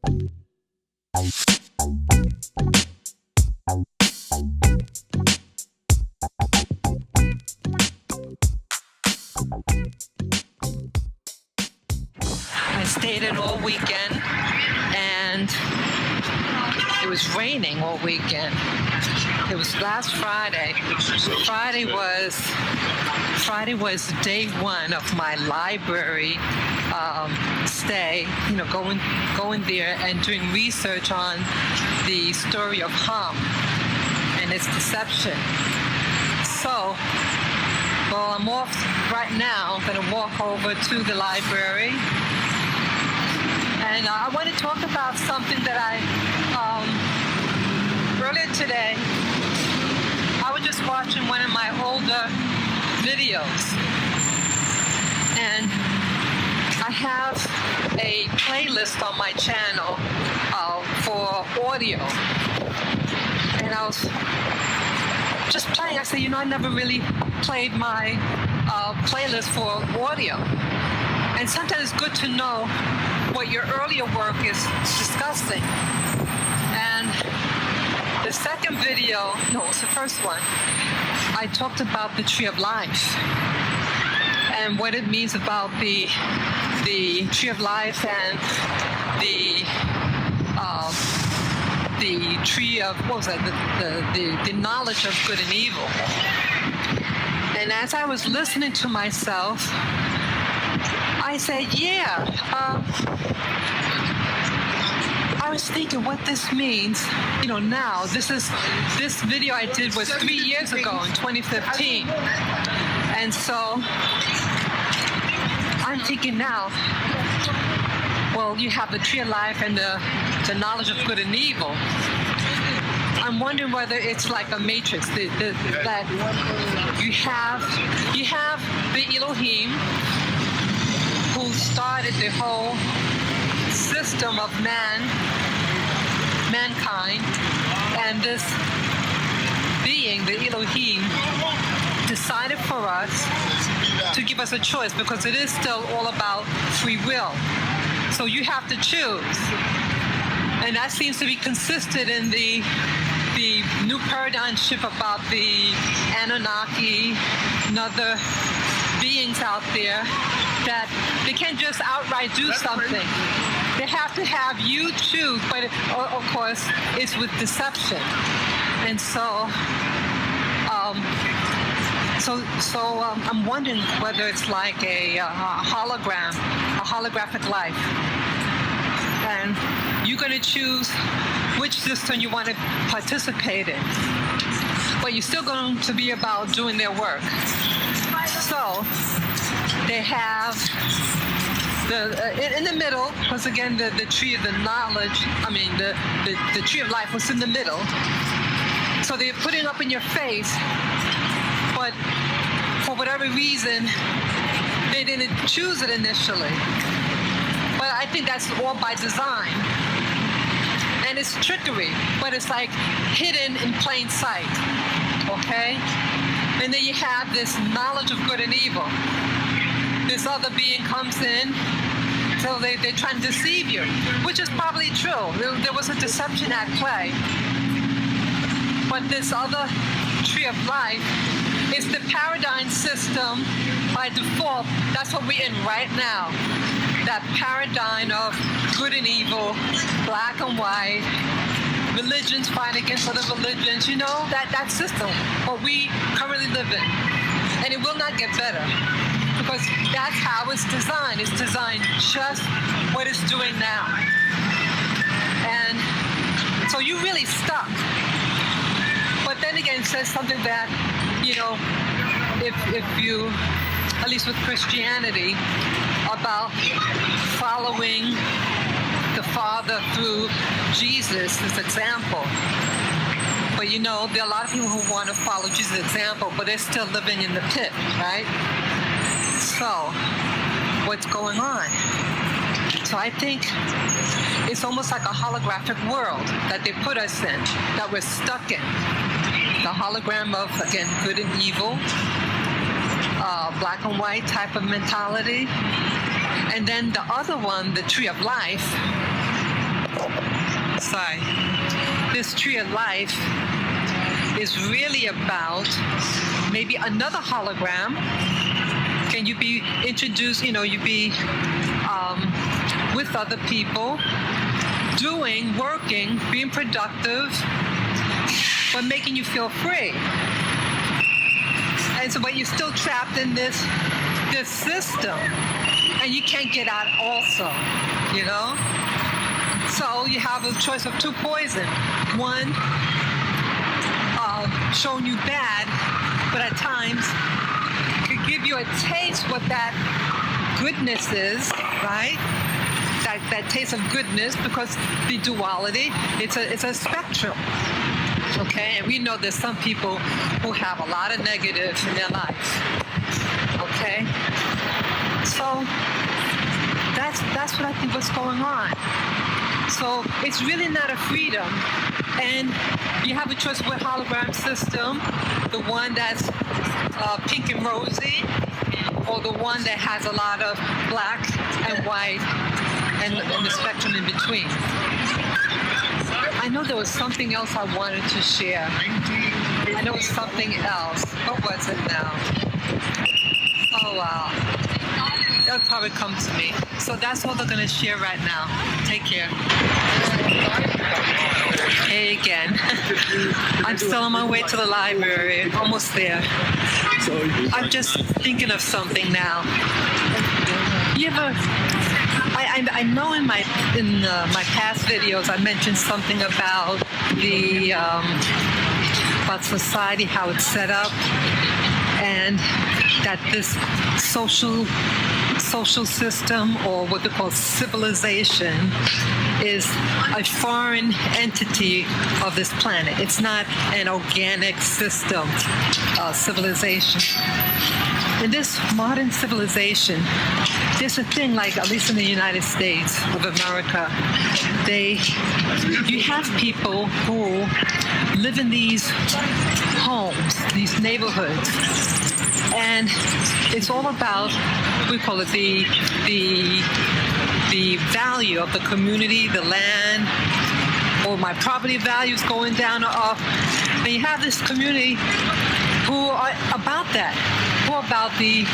I stayed in all weekend, and it was raining all weekend. It was last Friday. Friday was day one of my library stay. You know, going there and doing research on the story of Ham and its deception. So, well, I'm off right now. I'm going to walk over to the library. And I want to talk about something that earlier today, I was just watching one of my older videos. And I have a playlist on my channel for audio. And I was just playing. I said, you know, I never really played my playlist for audio. And sometimes it's good to know what your earlier work is discussing. And the second video, no, it was the first one, I talked about the tree of life and what it means about the tree of life and the tree of, what was that, the knowledge of good and evil. And as I was listening to myself, I said, yeah, I was thinking what this means, you know, now. This video I did was 3 years ago in 2015. And so I'm thinking now, well, you have the tree of life and the knowledge of good and evil. I'm wondering whether it's like a matrix, that you have the Elohim, who started the whole system of mankind, and this being, the Elohim, decided for us to give us a choice, because it is still all about free will. So you have to choose. And that seems to be consistent in the new paradigm shift about the Anunnaki and other beings out there, that they can't just outright do something. They have to have you choose, but of course, it's with deception. And so, I'm wondering whether it's like a holographic life. And you're going to choose which system you want to participate in. But you're still going to be about doing their work. So, they have in the middle, because again, the tree of the knowledge, the tree of life was in the middle. So they're putting up in your face, but for whatever reason, they didn't choose it initially. But I think that's all by design. And it's trickery, but it's like hidden in plain sight, okay? And then you have this knowledge of good and evil. This other being comes in, so they're trying to deceive you, which is probably true. There was a deception at play. But this other tree of life is the paradigm system by default. That's what we're in right now. That paradigm of good and evil, black and white, religions fighting against other religions, you know, that system, what we currently live in. And it will not get better, because that's how it's designed. It's designed just what it's doing now. And so you're really stuck. But then again, it says something that, you know, if you, at least with Christianity, about following the Father through Jesus' example. But you know, there are a lot of people who want to follow Jesus' example, but they're still living in the pit, right? So, what's going on? So I think it's almost like a holographic world that they put us in, that we're stuck in. The hologram of, again, good and evil, black and white type of mentality. And then the other one, the tree of life, side. This tree of life is really about maybe another hologram. Can you be introduced, you be with other people, doing, working, being productive, but making you feel free. And so, but you're still trapped in this system, and you can't get out also, So you have a choice of two poison. One, showing you bad, but at times could give you a taste what that goodness is, right? That taste of goodness, because the duality, it's a spectrum. Okay, and we know there's some people who have a lot of negative in their life. Okay, so that's what I think what's going on. So it's really not a freedom, and you have a choice with hologram system, the one that's pink and rosy, or the one that has a lot of black and white and the spectrum in between. I know there was something else I wanted to share. I know it was something else. What was it now? Oh, wow. That'll probably come to me. So that's all they're going to share right now. Take care. Hey again. I'm still on my way to the library. Almost there. I'm just thinking of something now. You ever... I know in my past videos I mentioned something about about society, how it's set up, and that this social system, or what they call civilization, is a foreign entity of this planet. It's not an organic system, civilization. In this modern civilization, there's a thing like, at least in the United States of America, you have people who live in these homes, these neighborhoods, and it's all about, we call it the value of the community, the land, or my property values going down or up. And you have this community who are about that, who are about the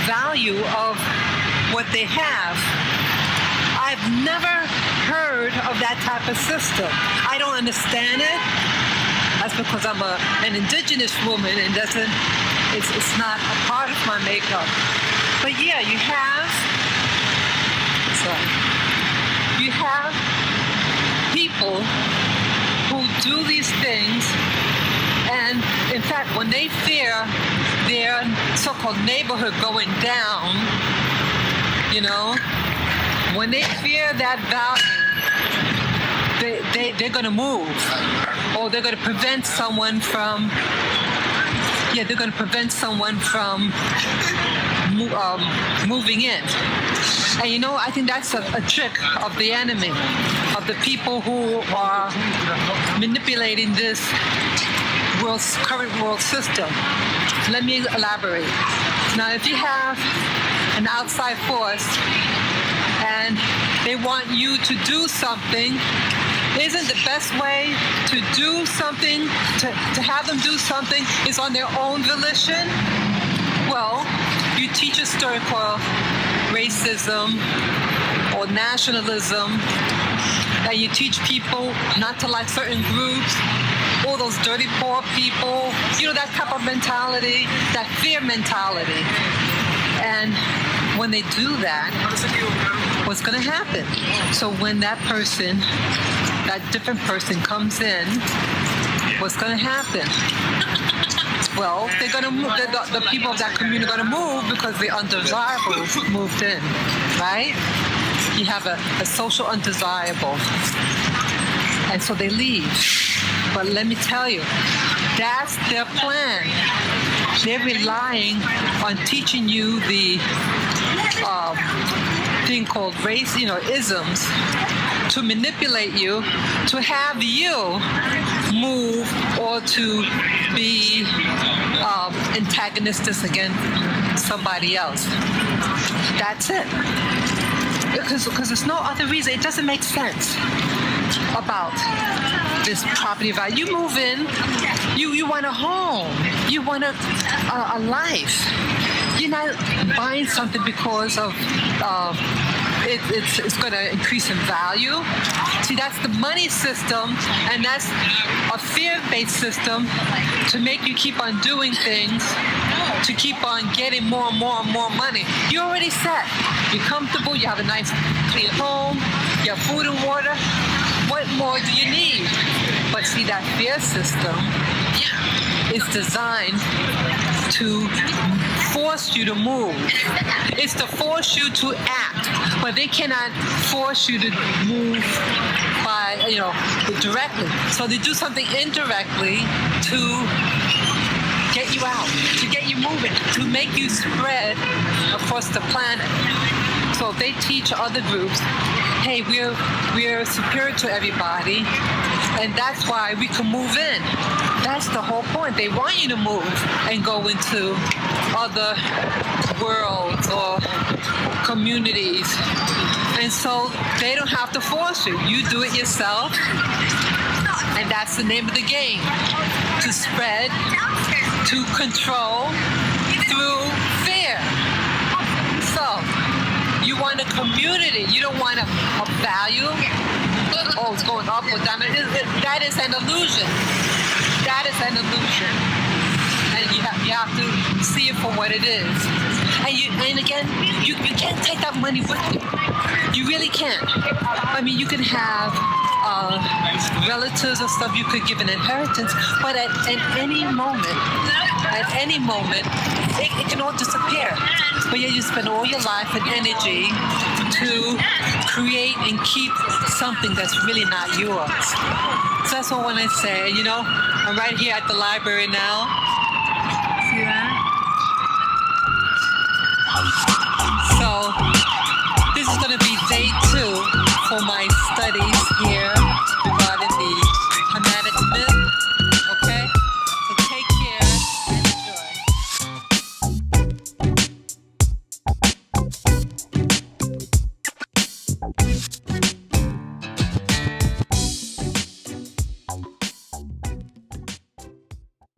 value of what they have. I've never heard of that type of system. I don't understand it. That's because I'm an indigenous woman, and it's not a part of my makeup. But yeah, you have people who do these things, and in fact, when they fear their so-called neighborhood going down, when they fear that value, they're going to move, or they're going to prevent someone from moving in. And I think that's a trick of the enemy, of the people who are manipulating this current world system. Let me elaborate. Now, if you have an outside force and they want you to do something, isn't the best way to do something, to have them do something, is on their own volition? Well, you teach a story called racism or nationalism, and you teach people not to like certain groups, all those dirty poor people, that type of mentality, that fear mentality. And when they do that, what's going to happen? So when that different person comes in, what's going to happen? Well, they're going to move. The people of that community are going to move because the undesirables moved in, right? You have a social undesirable, and so they leave. But let me tell you, that's their plan. They're relying on teaching you the thing called race, isms, to manipulate you, to have you move, or to be antagonistic against somebody else. That's it. because there's no other reason. It doesn't make sense about this property value. You move in, you want a home, you want a life. You're not buying something because of it's going to increase in value. See, that's the money system, and that's a fear-based system to make you keep on doing things, to keep on getting more and more and more money. You're already set. You're comfortable. You have a nice, clean home. You have food and water. What more do you need? But see, that fear system is designed to force you to move. It's to force you to act, but they cannot force you to move by, directly. So they do something indirectly to get you out, to get you moving, to make you spread across the planet. So they teach other groups, hey, we're superior to everybody, and that's why we can move in. That's the whole point. They want you to move and go into other worlds or communities. And so they don't have to force you. You do it yourself. And that's the name of the game. To spread, to control through fear. So you want a community. You don't want a value. Oh, it's going up or down. That is an illusion. That is an illusion. And you have to see it for what it is. And again, you can't take that money with you. You really can't. I mean, you can have relatives or stuff you could give an inheritance, but at any moment, it can all disappear. But yet you spend all your life and energy to create and keep something that's really not yours. So that's what when I say, I'm right here at the library now.